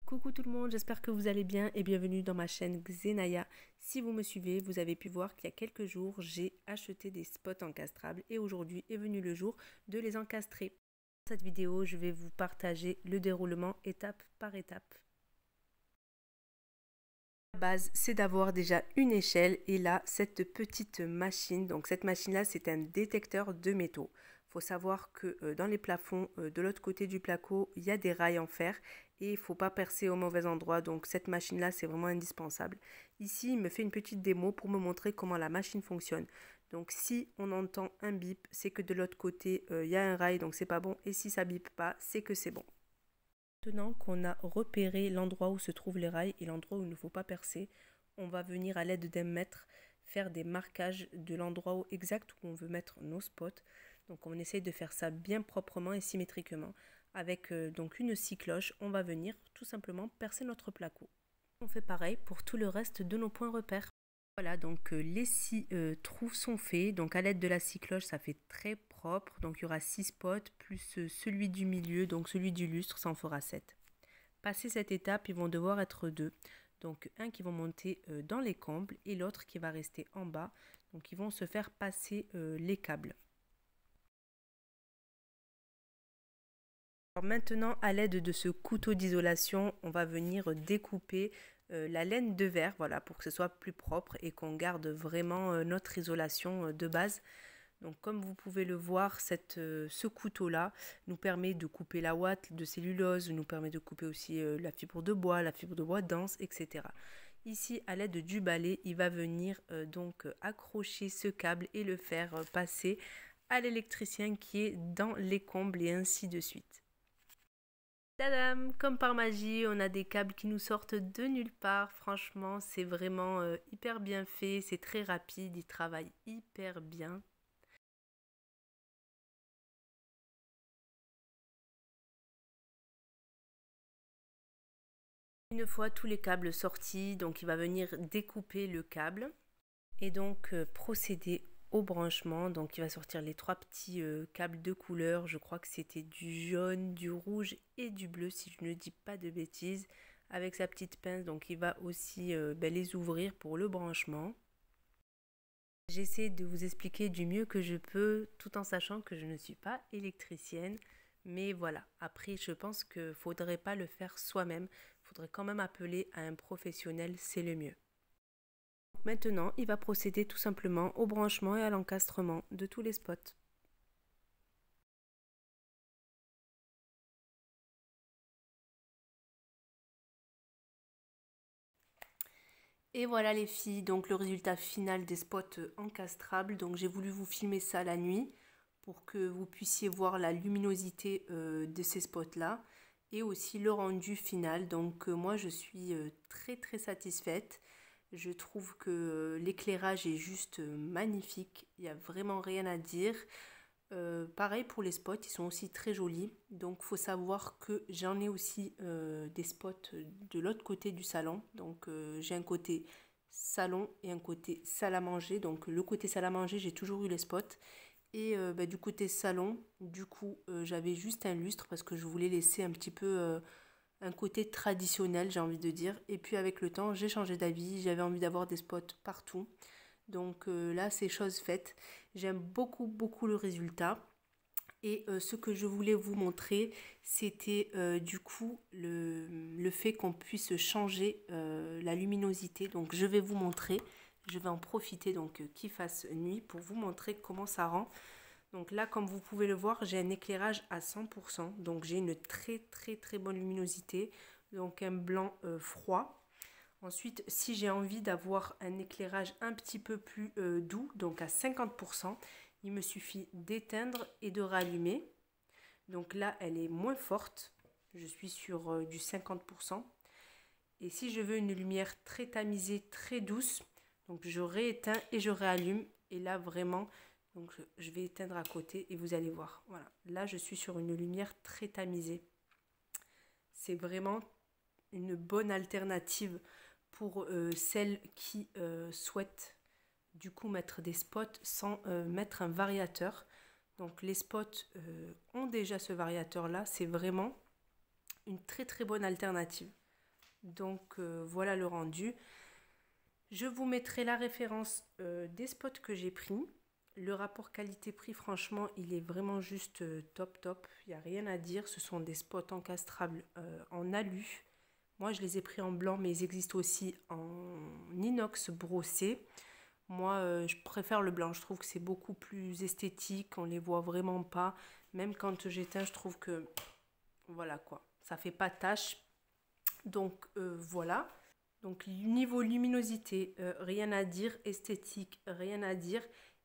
Coucou tout le monde, j'espère que vous allez bien et bienvenue dans ma chaîne Xenaya. Si vous me suivez, vous avez pu voir qu'il y a quelques jours, j'ai acheté des spots encastrables et aujourd'hui est venu le jour de les encastrer. Dans cette vidéo, je vais vous partager le déroulement étape par étape. La base, c'est d'avoir déjà une échelle et là, cette petite machine. Donc cette machine-là, c'est un détecteur de métaux. Il faut savoir que dans les plafonds, de l'autre côté du placo, il y a des rails en fer et il ne faut pas percer au mauvais endroit. Donc cette machine-là, c'est vraiment indispensable. Ici, il me fait une petite démo pour me montrer comment la machine fonctionne. Donc si on entend un bip, c'est que de l'autre côté, il y a un rail, donc c'est pas bon. Et si ça bip pas, c'est que c'est bon. Maintenant qu'on a repéré l'endroit où se trouvent les rails et l'endroit où il ne faut pas percer, on va venir à l'aide d'un mètre faire des marquages de l'endroit exact où on veut mettre nos spots. Donc on essaye de faire ça bien proprement et symétriquement. Avec donc une scie cloche, on va venir tout simplement percer notre placo. On fait pareil pour tout le reste de nos points repères. Voilà, donc les 6 trous sont faits. Donc à l'aide de la scie cloche, ça fait très propre. Donc il y aura 6 spots plus celui du milieu, donc celui du lustre, ça en fera 7. Passé cette étape, ils vont devoir être 2. Donc un qui va monter dans les combles et l'autre qui va rester en bas. Donc ils vont se faire passer les câbles. Alors maintenant, à l'aide de ce couteau d'isolation, on va venir découper la laine de verre, voilà, pour que ce soit plus propre et qu'on garde vraiment notre isolation de base. Donc comme vous pouvez le voir, ce couteau-là nous permet de couper la ouate de cellulose, nous permet de couper aussi la fibre de bois dense, etc. Ici, à l'aide du balai, il va venir donc accrocher ce câble et le faire passer à l'électricien qui est dans les combles et ainsi de suite. Tadam! Comme par magie, on a des câbles qui nous sortent de nulle part. Franchement, c'est vraiment hyper bien fait, c'est très rapide, il travaille hyper bien. Une fois tous les câbles sortis, donc il va venir découper le câble et donc procéder au branchement. Donc il va sortir les 3 petits câbles de couleur. Je crois que c'était du jaune, du rouge et du bleu si je ne dis pas de bêtises. Avec sa petite pince, donc il va aussi les ouvrir pour le branchement. J'essaie de vous expliquer du mieux que je peux tout en sachant que je ne suis pas électricienne. Mais voilà, après je pense qu'il ne faudrait pas le faire soi-même. Il faudrait quand même appeler à un professionnel, c'est le mieux. Maintenant, il va procéder tout simplement au branchement et à l'encastrement de tous les spots. Et voilà les filles, donc le résultat final des spots encastrables. Donc j'ai voulu vous filmer ça la nuit pour que vous puissiez voir la luminosité de ces spots là et aussi le rendu final. Donc moi je suis très satisfaite. Je trouve que l'éclairage est juste magnifique, il n'y a vraiment rien à dire. Pareil pour les spots, ils sont aussi très jolis. Donc faut savoir que j'en ai aussi des spots de l'autre côté du salon. Donc j'ai un côté salon et un côté salle à manger. Donc le côté salle à manger, j'ai toujours eu les spots. Et du côté salon, du coup, j'avais juste un lustre parce que je voulais laisser un petit peu un côté traditionnel, j'ai envie de dire. Et puis avec le temps, j'ai changé d'avis. J'avais envie d'avoir des spots partout. Donc là, c'est chose faite. J'aime beaucoup le résultat. Et ce que je voulais vous montrer, c'était du coup le fait qu'on puisse changer la luminosité. Donc je vais vous montrer. Je vais en profiter donc qu'il fasse nuit pour vous montrer comment ça rend. Donc là, comme vous pouvez le voir, j'ai un éclairage à 100%. Donc j'ai une très bonne luminosité. Donc un blanc froid. Ensuite, si j'ai envie d'avoir un éclairage un petit peu plus doux, donc à 50%, il me suffit d'éteindre et de rallumer. Donc là, elle est moins forte. Je suis sur du 50%. Et si je veux une lumière très tamisée, très douce, donc je rééteins et je réallume. Et là, vraiment, donc je vais éteindre à côté et vous allez voir. Voilà, là, je suis sur une lumière très tamisée. C'est vraiment une bonne alternative pour celles qui souhaitent du coup mettre des spots sans mettre un variateur. Donc les spots ont déjà ce variateur là, c'est vraiment une très bonne alternative. Donc voilà le rendu. Je vous mettrai la référence des spots que j'ai pris. Le rapport qualité-prix, franchement, il est vraiment juste top top. Il n'y a rien à dire. Ce sont des spots encastrables en alu. Moi, je les ai pris en blanc, mais ils existent aussi en inox brossé. Moi, je préfère le blanc. Je trouve que c'est beaucoup plus esthétique. On les voit vraiment pas. Même quand j'éteins, je trouve que voilà quoi. Ça fait pas tache. Donc voilà. Donc niveau luminosité, rien à dire. Esthétique, rien à dire.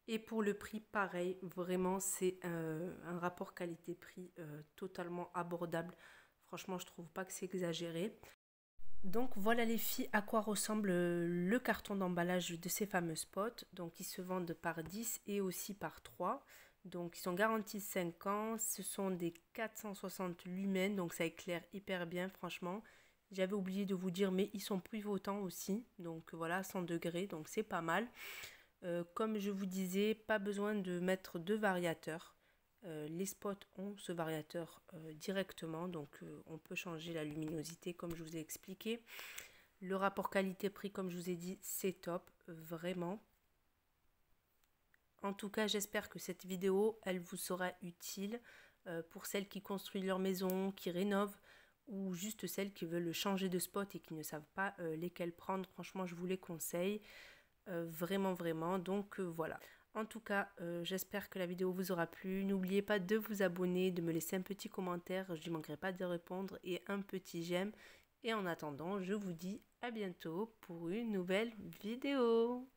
Et pour le prix, pareil. Vraiment, c'est un rapport qualité-prix totalement abordable. Franchement, je trouve pas que c'est exagéré. Donc voilà les filles à quoi ressemble le carton d'emballage de ces fameux spots. Donc ils se vendent par 10 et aussi par 3. Donc ils sont garantis 5 ans. Ce sont des 460 lumens. Donc ça éclaire hyper bien franchement. J'avais oublié de vous dire mais ils sont pivotants aussi. Donc voilà 100 degrés. Donc c'est pas mal. Comme je vous disais, pas besoin de mettre de variateur. Les spots ont ce variateur directement, donc on peut changer la luminosité comme je vous ai expliqué. Le rapport qualité-prix, comme je vous ai dit, c'est top, vraiment. En tout cas, j'espère que cette vidéo, elle vous sera utile pour celles qui construisent leur maison, qui rénovent, ou juste celles qui veulent changer de spot et qui ne savent pas lesquels prendre. Franchement, je vous les conseille. Vraiment, vraiment. Donc voilà. En tout cas, j'espère que la vidéo vous aura plu. N'oubliez pas de vous abonner, de me laisser un petit commentaire. Je ne manquerai pas de répondre et un petit j'aime. Et en attendant, je vous dis à bientôt pour une nouvelle vidéo.